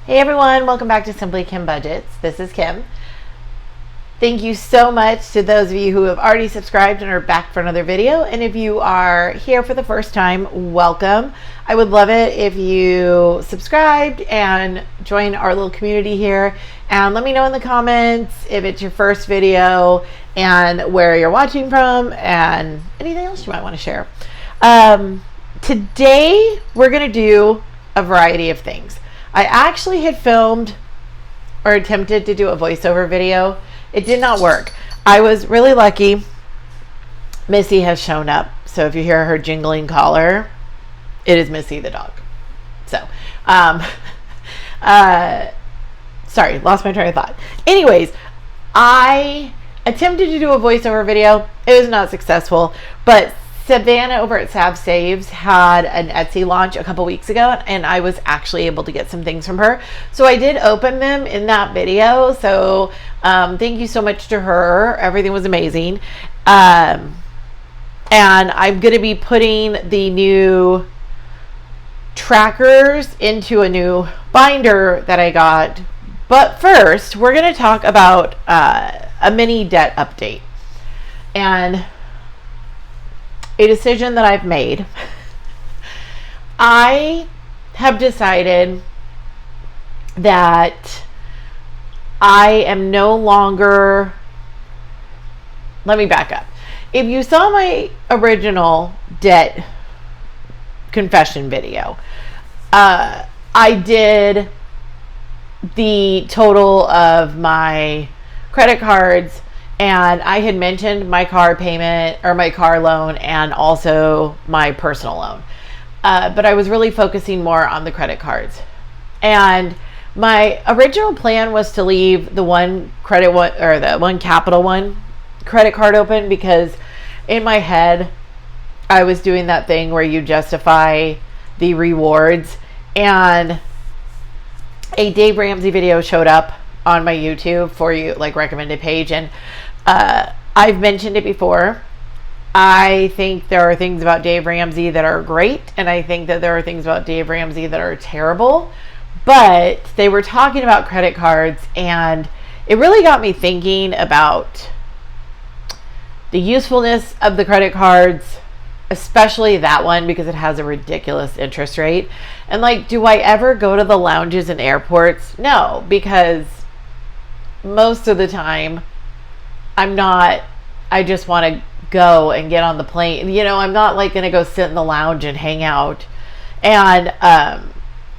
Hey everyone, welcome back to Simply Kim Budgets. This is Kim. Thank you so much to those of you who have already subscribed and are back for another video. And if you are here for the first time, welcome. I would love it if you subscribed and join our little community here. And let me know in the comments if it's your first video and where you're watching from and anything else you might want to share. Today, we're going to do a variety of things. I actually had filmed or attempted to do a voiceover video. It did not work. I was really lucky. Missy has shown up. So if you hear her jingling collar, it is Missy the dog. So, sorry, lost my train of thought. Anyways, I attempted to do a voiceover video. It was not successful, but Savannah over at Sav Saves had an Etsy launch a couple weeks ago, and I was actually able to get some things from her. So I did open them in that video. So thank you so much to her. Everything was amazing. And I'm going to be putting the new trackers into a new binder that I got. But first, we're going to talk about a mini debt update. And a decision that I've made. I have decided that I am no longer, let me back up. If you saw my original debt confession video, I did the total of my credit cards, and I had mentioned my car payment or my car loan and also my personal loan. But I was really focusing more on the credit cards. And my original plan was to leave the one credit one or the one Capital One credit card open, because in my head I was doing that thing where you justify the rewards, and a Dave Ramsey video showed up on my YouTube For You, like, recommended page, and I've mentioned it before. I think there are things about Dave Ramsey that are great, and I think that there are things about Dave Ramsey that are terrible. But they were talking about credit cards, and it really got me thinking about the usefulness of the credit cards, especially that one, because it has a ridiculous interest rate. And, like, do I ever go to the lounges in airports? No, because most of the time I just want to go and get on the plane. You know, I'm not like going to go sit in the lounge and hang out. And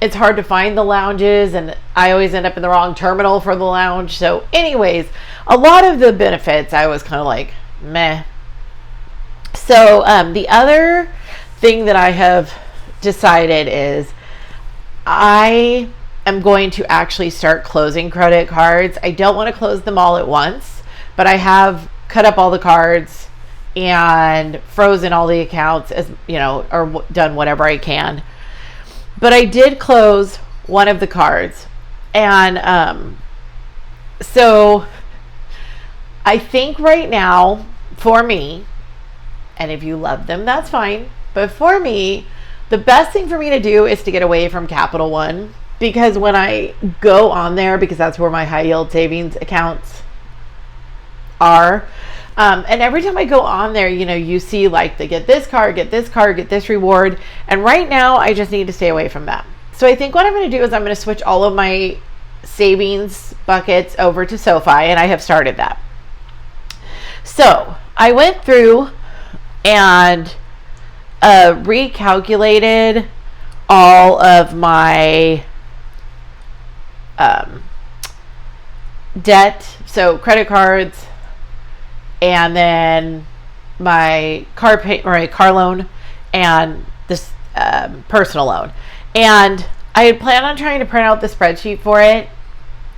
it's hard to find the lounges, and I always end up in the wrong terminal for the lounge. So anyways, a lot of the benefits I was kind of like, meh. So the other thing that I have decided is I am going to actually start closing credit cards. I don't want to close them all at once, but I have cut up all the cards and frozen all the accounts, as you know, or done whatever I can. But I did close one of the cards, and so I think right now, for me, and if you love them, that's fine, but for me, the best thing for me to do is to get away from Capital One, because when I go on there, because that's where my high yield savings accounts are, and every time I go on there, you know, you see like they get this card, get this card, get this reward, and right now I just need to stay away from that. So I think what I'm going to do is I'm going to switch all of my savings buckets over to SoFi, and I have started that. So I went through and recalculated all of my debt, so credit cards, and then my car loan, and this personal loan. And I had planned on trying to print out the spreadsheet for it,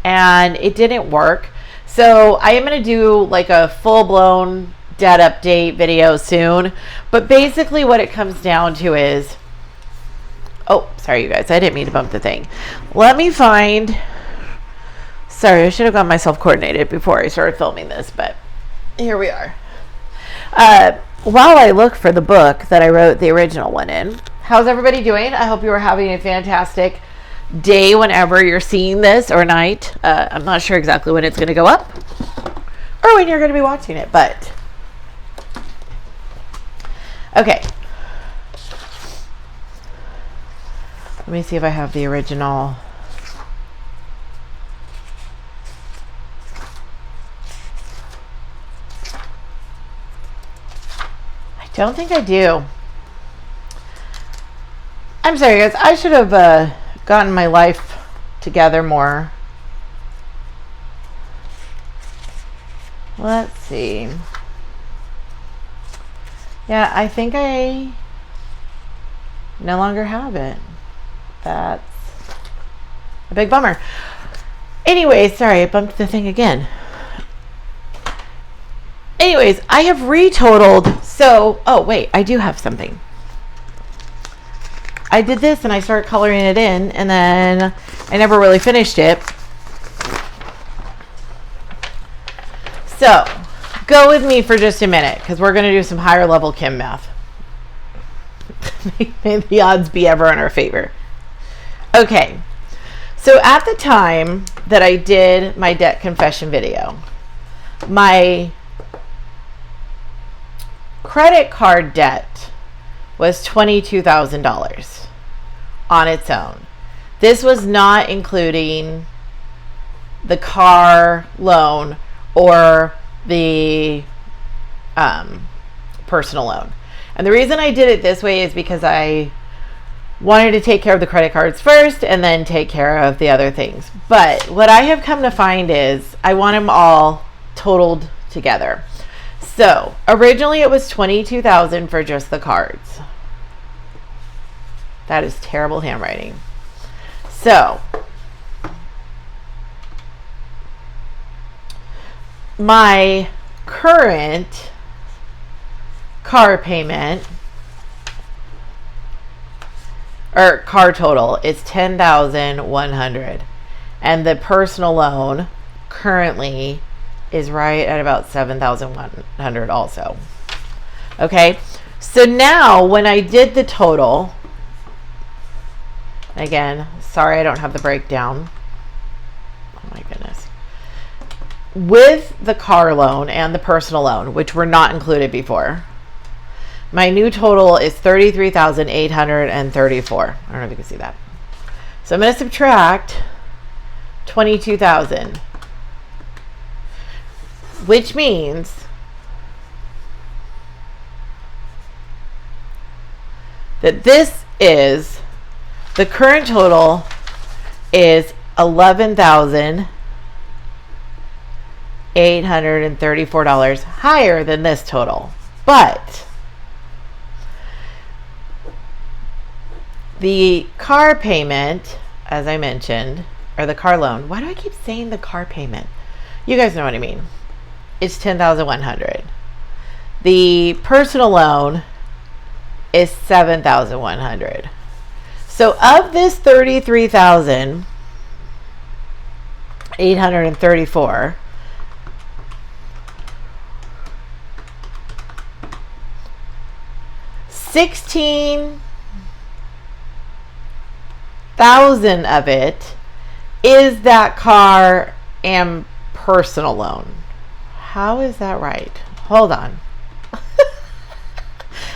and it didn't work. So I am going to do like a full-blown debt update video soon. But basically what it comes down to is, oh, sorry you guys, I didn't mean to bump the thing. Let me find, sorry, I should have got myself coordinated before I started filming this, but here we are. While I look for the book that I wrote the original one in, how's everybody doing? I hope you are having a fantastic day whenever you're seeing this, or night. I'm not sure exactly when it's going to go up or when you're going to be watching it, but okay. Let me see if I have the original. I don't think I do. I'm sorry, guys. I should have gotten my life together more. Let's see. Yeah, I think I no longer have it. That's a big bummer. Anyway, sorry, I bumped the thing again. Anyways, I have retotaled. So, oh wait, I do have something. I did this and I started coloring it in, and then I never really finished it. So, go with me for just a minute, because we're going to do some higher level chem math. May the odds be ever in our favor. Okay, so at the time that I did my debt confession video, my credit card debt was $22,000 on its own. This was not including the car loan or the personal loan. And the reason I did it this way is because I wanted to take care of the credit cards first and then take care of the other things. But what I have come to find is I want them all totaled together. So originally it was $22,000 for just the cards. That is terrible handwriting. So my current car payment or car total is $10,100, and the personal loan currently is right at about $7,100 also. Okay, so now when I did the total, again, sorry I don't have the breakdown. Oh my goodness. With the car loan and the personal loan, which were not included before, my new total is $33,834. I don't know if you can see that. So I'm going to subtract $22,000, which means that this is the current total is $11,834 higher than this total. But the car payment, as I mentioned, or the car loan, why do I keep saying the car payment? You guys know what I mean. It's $10,100. The personal loan is $7,100. So of this $33,834, $16,000 of it is that car and personal loan. How is that right? Hold on.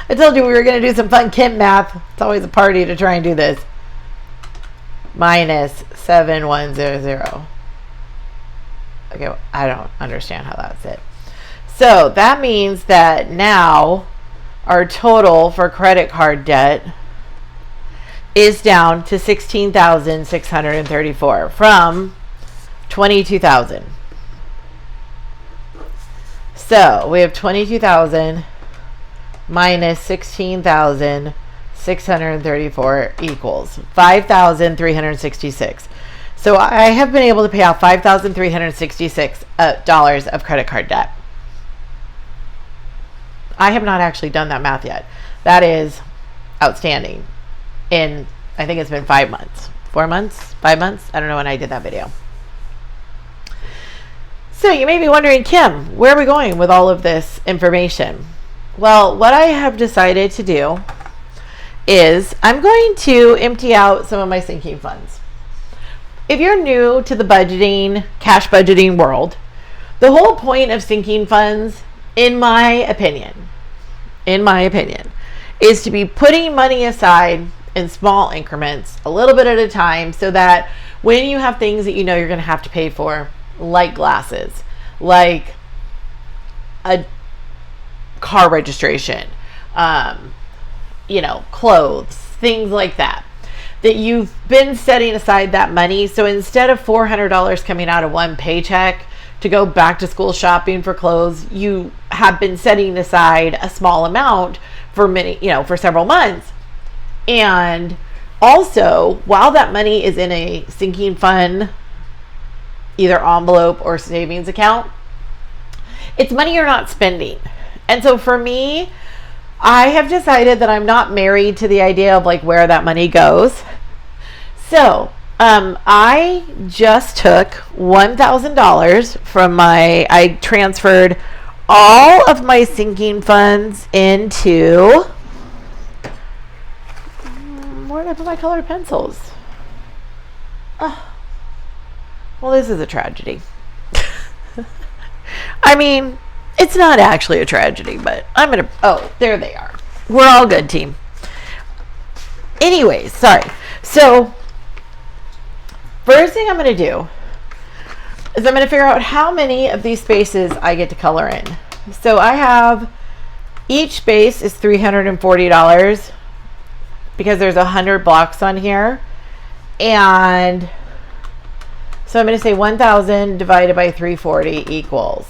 I told you we were going to do some fun chem math. It's always a party to try and do this. Minus 7,100. Okay, well, I don't understand how that's it. So that means that now our total for credit card debt is down to $16,634 from $22,000. So we have $22,000 minus $16,634 equals $5,366. So I have been able to pay off $5,366 of credit card debt. I have not actually done that math yet. That is outstanding. I think it's been 5 months, 4 months, 5 months. I don't know when I did that video. So you may be wondering, Kim, where are we going with all of this information? Well, what I have decided to do is I'm going to empty out some of my sinking funds. if you're new to the budgeting, cash budgeting world, the whole point of sinking funds, in my opinion, is to be putting money aside in small increments, a little bit at a time, so that when you have things that you know you're going to have to pay for, like glasses, like a car registration, clothes, things like that, that you've been setting aside that money. So instead of $400 coming out of one paycheck to go back to school shopping for clothes, you have been setting aside a small amount for for several months. And also, while that money is in a sinking fund, either envelope or savings account, it's money you're not spending. And so for me, I have decided that I'm not married to the idea of like where that money goes. So I just took $1,000 from I transferred all of my sinking funds into, where did I put my colored pencils? Oh, well, this is a tragedy. I mean, it's not actually a tragedy, but there they are. We're all good, team. Anyways, sorry. So, first thing I'm going to do is I'm going to figure out how many of these spaces I get to color in. So I have, each space is $340 because there's 100 blocks on here. And so I'm going to say 1,000 divided by 340 equals.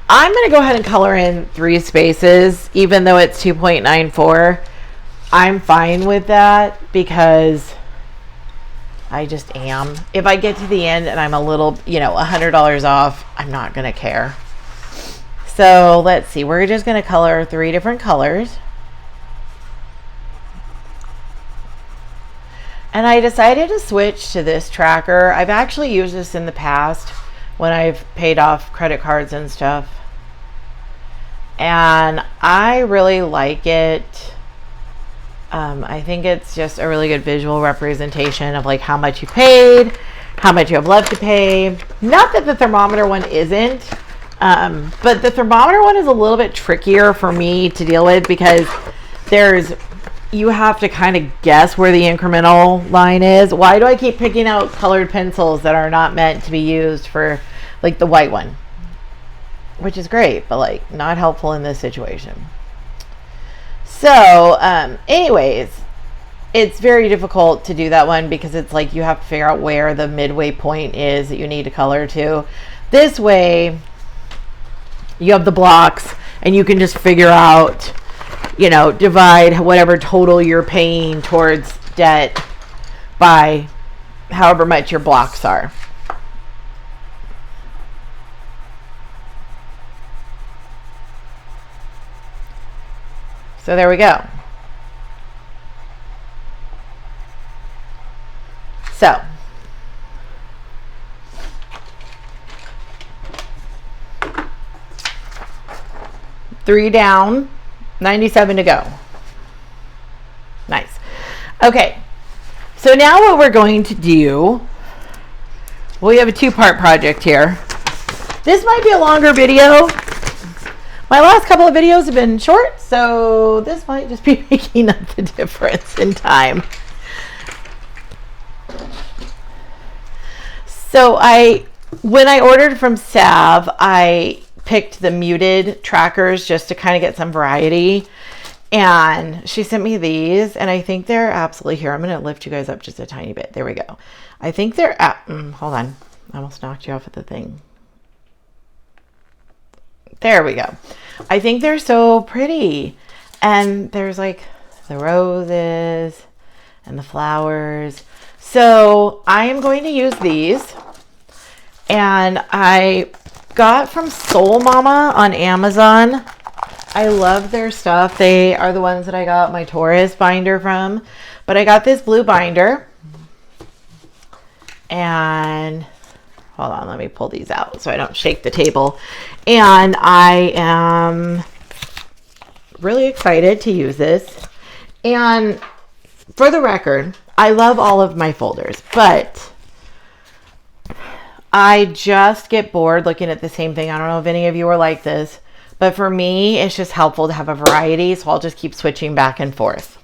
I'm going to go ahead and color in 3 spaces, even though it's 2.94. I'm fine with that because I just am. If I get to the end and I'm a little, $100 off, I'm not going to care. So let's see. We're just going to color 3 different colors. And I decided to switch to this tracker. I've actually used this in the past when I've paid off credit cards and stuff. And I really like it. I think it's just a really good visual representation of like how much you paid, how much you have left to pay. Not that the thermometer one isn't, but the thermometer one is a little bit trickier for me to deal with because you have to kind of guess where the incremental line is. Why do I keep picking out colored pencils that are not meant to be used for like the white one? Which is great, but like not helpful in this situation. So, anyways, it's very difficult to do that one because it's like you have to figure out where the midway point is that you need to color to. This way, you have the blocks and you can just figure out, divide whatever total you're paying towards debt by however much your blocks are. So there we go. So, three down, 97 to go. Nice. Okay. So now what we're going to do, we have a 2-part project here. This might be a longer video. My last couple of videos have been short, so this might just be making up the difference in time. So when I ordered from Sav, I picked the muted trackers just to kind of get some variety. And she sent me these, and I think they're absolutely here. I'm going to lift you guys up just a tiny bit. There we go. I think they're hold on. I almost knocked you off of the thing. There we go. I think they're so pretty. And there's like the roses and the flowers. So I am going to use these. And I got from Soul Mama on Amazon. I love their stuff. They are the ones that I got my Taurus binder from. But I got this blue binder. And hold on, let me pull these out so I don't shake the table. And I am really excited to use this. And for the record, I love all of my folders, but I just get bored looking at the same thing. I don't know if any of you are like this, but for me, it's just helpful to have a variety. So I'll just keep switching back and forth.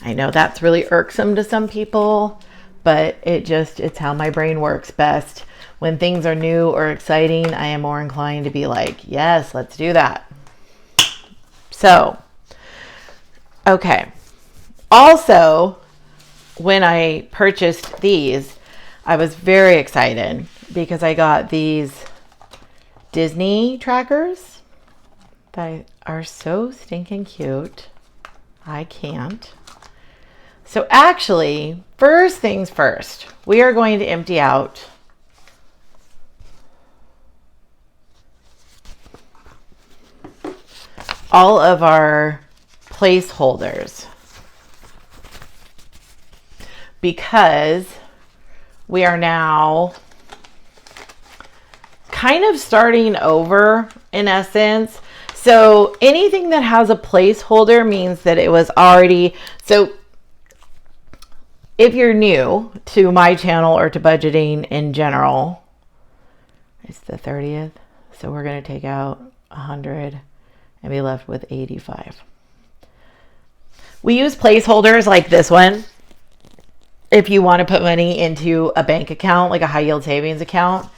I know that's really irksome to some people, but it's how my brain works best. When things are new or exciting, I am more inclined to be like, yes, let's do that. So, okay. Also, when I purchased these, I was very excited because I got these Disney trackers that are so stinking cute. I can't. So actually, first things first, we are going to empty out all of our placeholders because we are now kind of starting over in essence. So anything that has a placeholder means that it was already, so if you're new to my channel or to budgeting in general, it's the 30th. So we're going to take out 100 and be left with 85. We use placeholders like this one if you want to put money into a bank account, like a high yield savings account.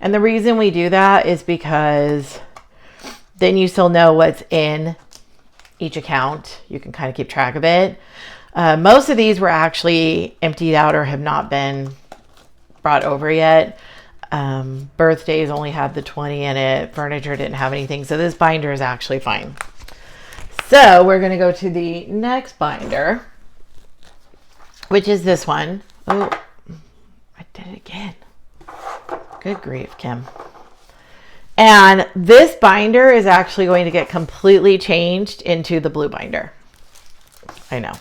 And the reason we do that is because then you still know what's in each account. You can kind of keep track of it. Most of these were actually emptied out or have not been brought over yet. Birthdays only had the 20 in it. Furniture didn't have anything. So this binder is actually fine. So we're going to go to the next binder, which is this one. Oh, I did it again. Good grief, Kim. And this binder is actually going to get completely changed into the blue binder. I know.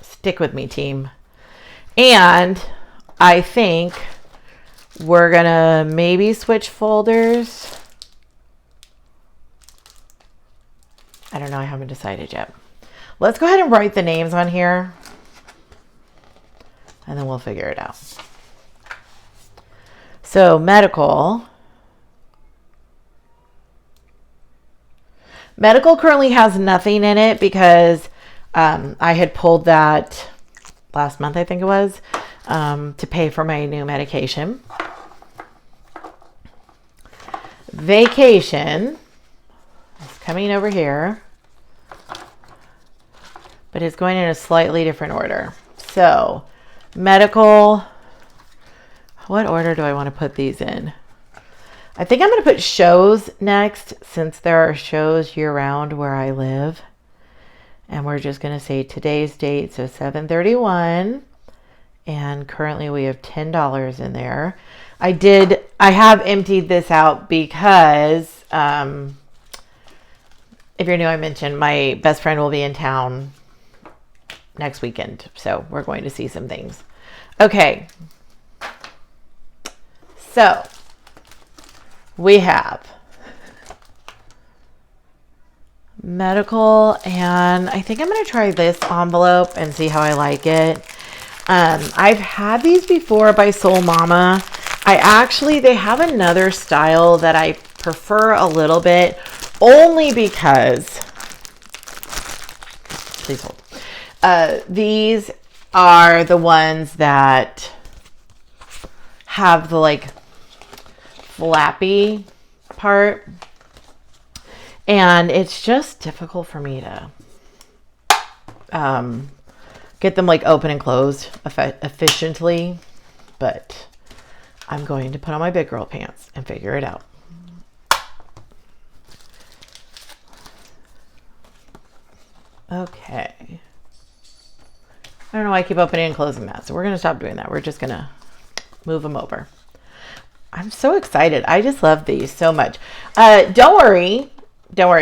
Stick with me, team. And I think we're going to maybe switch folders. I don't know. I haven't decided yet. Let's go ahead and write the names on here. And then we'll figure it out. So medical. Medical currently has nothing in it because I had pulled that last month, I think it was, to pay for my new medication. Vacation is coming over here, but it's going in a slightly different order. So medical, what order do I want to put these in? I think I'm going to put shows next since there are shows year round where I live. And we're just going to say today's date, so 7/31. And currently we have $10 in there. I have emptied this out because if you're new, I mentioned my best friend will be in town next weekend. So we're going to see some things. Okay. So we have medical, and I think I'm going to try this envelope and see how I like it. I've had these before by Soul Mama. They have another style that I prefer a little bit, only because, please hold. These are the ones that have the like flappy part, and it's just difficult for me to get them like open and closed efficiently, but I'm going to put on my big girl pants and figure it out. Okay. I don't know why I keep opening and closing that, so we're going to stop doing that. We're just going to move them over. I'm so excited. I just love these so much. Don't worry.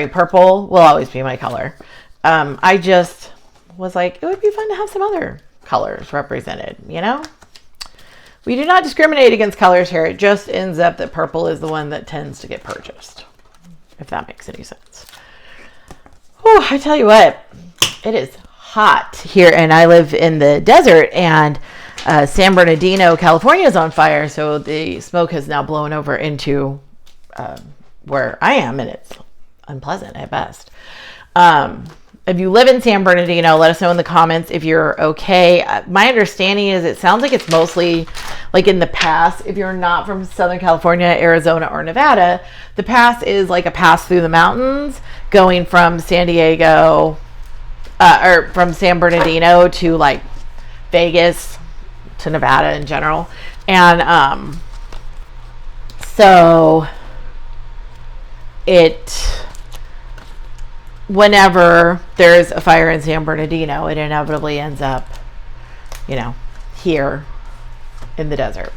Purple will always be my color. I just was like, it would be fun to have some other colors represented, you know? We do not discriminate against colors here. It just ends up that purple is the one that tends to get purchased, if that makes any sense. Oh, I tell you what, it is hot here, and I live in the desert, and San Bernardino, California is on fire, so the smoke has now blown over into where I am, and it's unpleasant at best. If you live in San Bernardino, let us know in the comments if you're okay. My understanding is it sounds like it's mostly like in the pass. If you're not from Southern California, Arizona, or Nevada, the pass is like a pass through the mountains going from San Diego or from San Bernardino to like Vegas to Nevada in general. And so whenever there's a fire in San Bernardino, it inevitably ends up, here in the desert.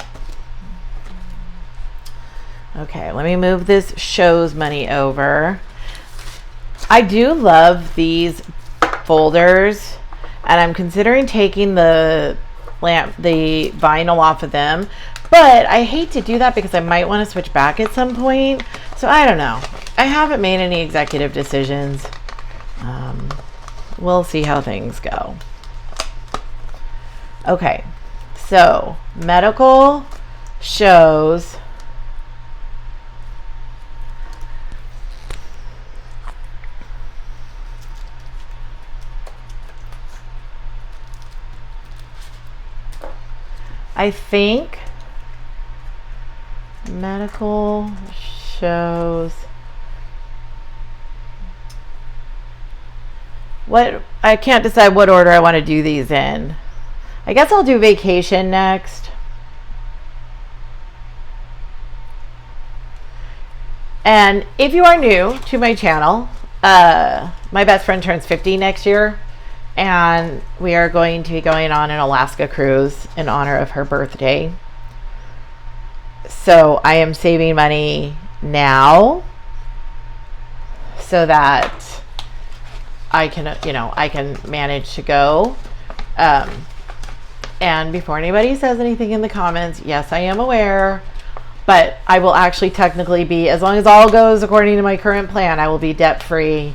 Okay, let me move this shows money over. I do love these folders, and I'm considering taking the vinyl off of them, but I hate to do that because I might want to switch back at some point. So I don't know. I haven't made any executive decisions. We'll see how things go. Okay, so medical shows. I think medical shows. I can't decide what order I want to do these in. I guess I'll do vacation next. And if you are new to my channel, my best friend turns 50 next year, and we are going to be going on an Alaska cruise in honor of her birthday. So I am saving money now so that I can manage to go. And before anybody says anything in the comments, yes, I am aware, but I will actually technically be, as long as all goes according to my current plan, I will be debt-free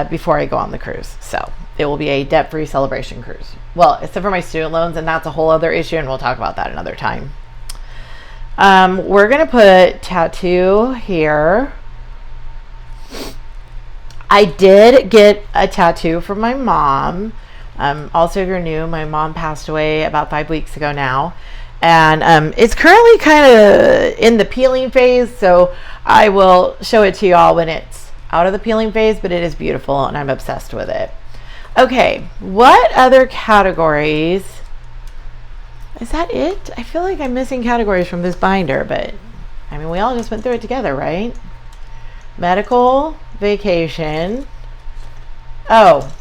before I go on the cruise. So it will be a debt-free celebration cruise. Well, except for my student loans, and that's a whole other issue, and we'll talk about that another time. We're going to put tattoo here. I did get a tattoo from my mom. Also, if you're new, my mom passed away about 5 weeks ago now. And it's currently kind of in the peeling phase, so I will show it to you all when it's out of the peeling phase, but it is beautiful and I'm obsessed with it. Okay, what other categories? Is that it? I feel like I'm missing categories from this binder, but I mean, we all just went through it together, right? Medical, vacation. Oh,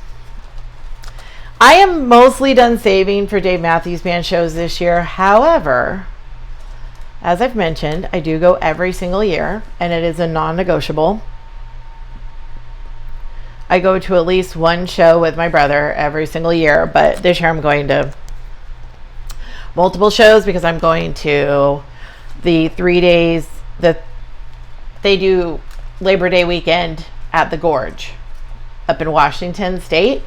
I am mostly done saving for Dave Matthews Band shows this year. However, as I've mentioned, I do go every single year, and it is a non-negotiable. I go to at least one show with my brother every single year, but this year I'm going to multiple shows because I'm going to the 3 days that they do Labor Day weekend at the Gorge up in Washington State,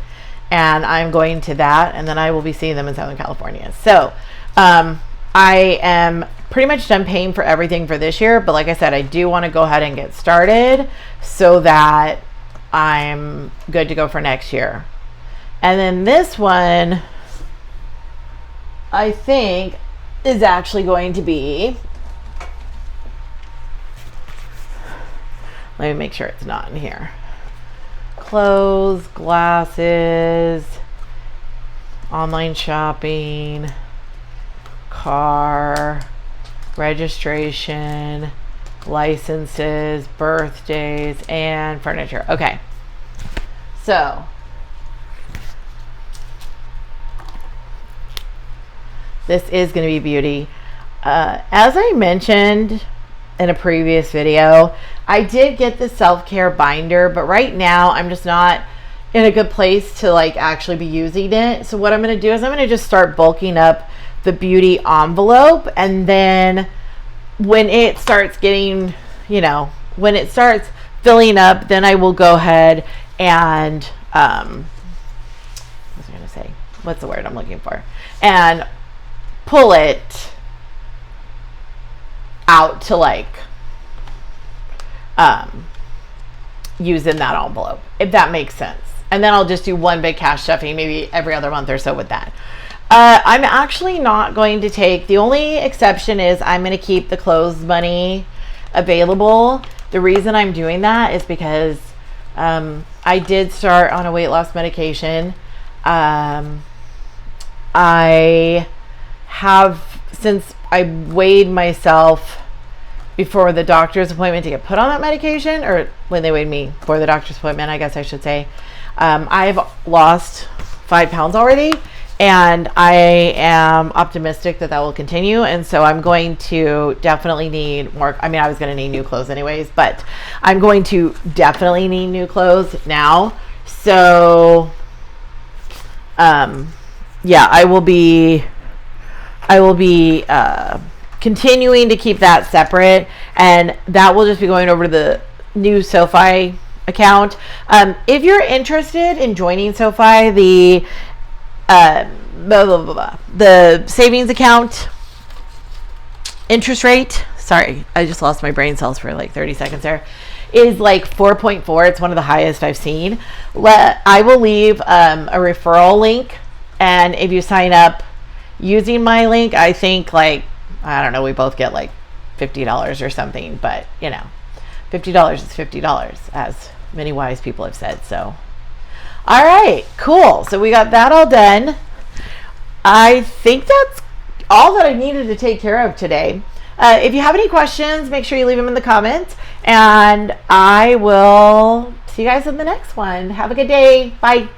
and I'm going to that, and then I will be seeing them in Southern California. So I am pretty much done paying for everything for this year, but like I said, I do want to go ahead and get started so that I'm good to go for next year. And then this one I think is actually going to be, let me make sure it's not in here. Clothes, glasses, online shopping, car, registration, licenses, birthdays, and furniture. Okay. So this is going to be beauty. As I mentioned in a previous video, I did get the self-care binder, but right now I'm just not in a good place to like actually be using it. So what I'm going to do is I'm going to just start bulking up the beauty envelope, and then when it starts getting, when it starts filling up, then I will go ahead and what was I going to say? What's the word I'm looking for? And pull it out to like use in that envelope, if that makes sense. And then I'll just do one big cash stuffing maybe every other month or so with that. I'm actually not going to take, the only exception is I'm going to keep the clothes money available. The reason I'm doing that is because I did start on a weight loss medication. I have, since I weighed myself before the doctor's appointment to get put on that medication, or when they weighed me for the doctor's appointment, I guess I should say, I've lost 5 pounds already, and I am optimistic that that will continue. And so I'm going to definitely need more. I mean, I was going to need new clothes anyways, but I'm going to definitely need new clothes now. So, yeah, I will be continuing to keep that separate, and that will just be going over to the new SoFi account. If you're interested in joining SoFi, the savings account interest rate, sorry, I just lost my brain cells for like 30 seconds there, is like 4.4. It's one of the highest I've seen. I will leave a referral link, and if you sign up using my link, I think like, I don't know, we both get like $50 or something, but you know, $50 is $50, as many wise people have said. So all right, cool. So we got that all done. I think that's all that I needed to take care of today. If you have any questions, make sure you leave them in the comments, and I will see you guys in the next one. Have a good day. Bye.